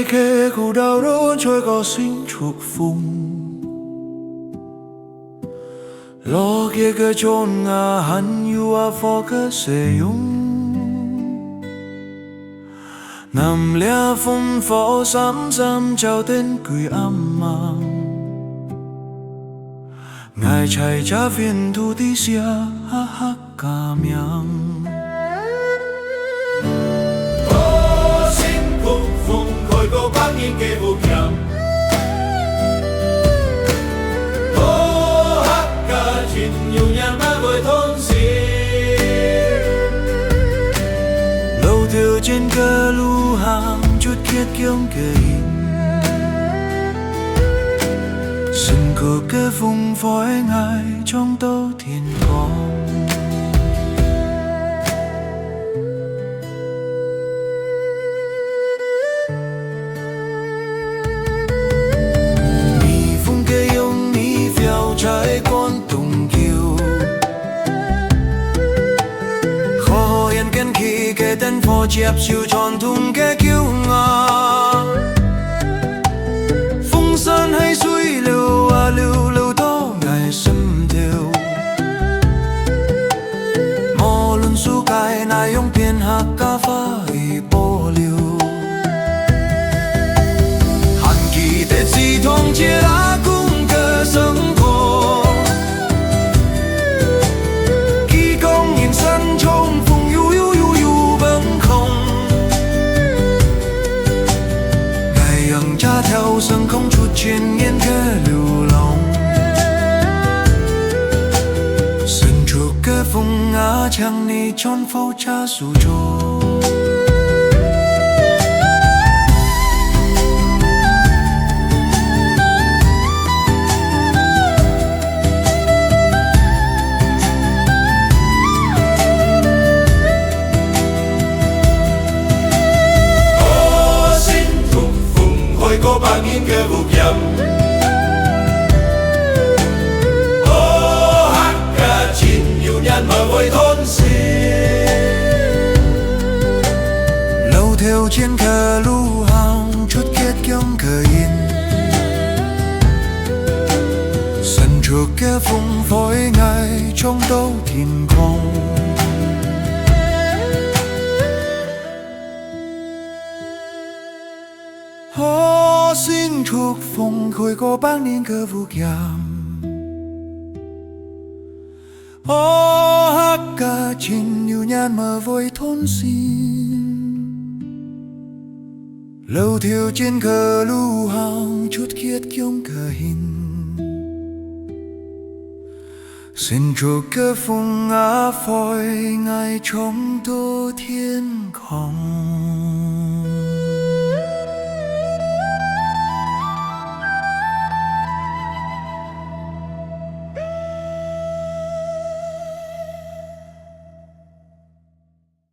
khê khổ đau đớn trôi có sinh thuộc vùng lo kia cơ chôn ngà hắn yêu à phó cơ sẽ yung nằm lẽ phong phó sám sám chào tên cười âm mang ngài chạy trả phiền thu tí xia ha ha ca miang ô xin phục phùng khôi cô bác nhìn kê vô kiam ô hát ca chín nhiều nhàn má với thôn xì lâu theo trên cơ lu hàng chút khiết kiếm kề sân cờ cơ vùng phói ngài trong tâu thiên con mi vùng kê yong mi phèo trái con tùng kiều khó yên kén khi kê tên phò chẹp siêu tròn thùng kê kiêu ngà phong sơn hay suối lưu à lưu lưu to ngài xâm theo mò luôn su cài nai yong piền hạc ca phai bò liu hàn kỳ tết gì thong chia lá cung cơ sống khổ khi công nhìn sân trong vùng yu yu yu yu bâng không ngài ẩn cha theo sân không chút trên nghiên cơ lưu lòng sân chuộc cơ vùng ngã chẳng ni tròn phâu cha su trô ô xin phục phùng khôi cô bác nhìn kê vô kiam ô hát ca chín nhiều nhàn má với thôn xì lâu theo trên cờ lu hàng chút kết kiếm cờ in sân chuộc cơ vùng phối ngài trong đâu thiên không Hô xin chúc phùng khôi cô bác nên cơ vụ kiam Ô hát ca chín nhiều nhàn mơ với thôn xin lâu theo trên cờ lu hàng chút khiết kiếm cờ hình xin chúc cơ phùng á phôi ngài trong tô thiên không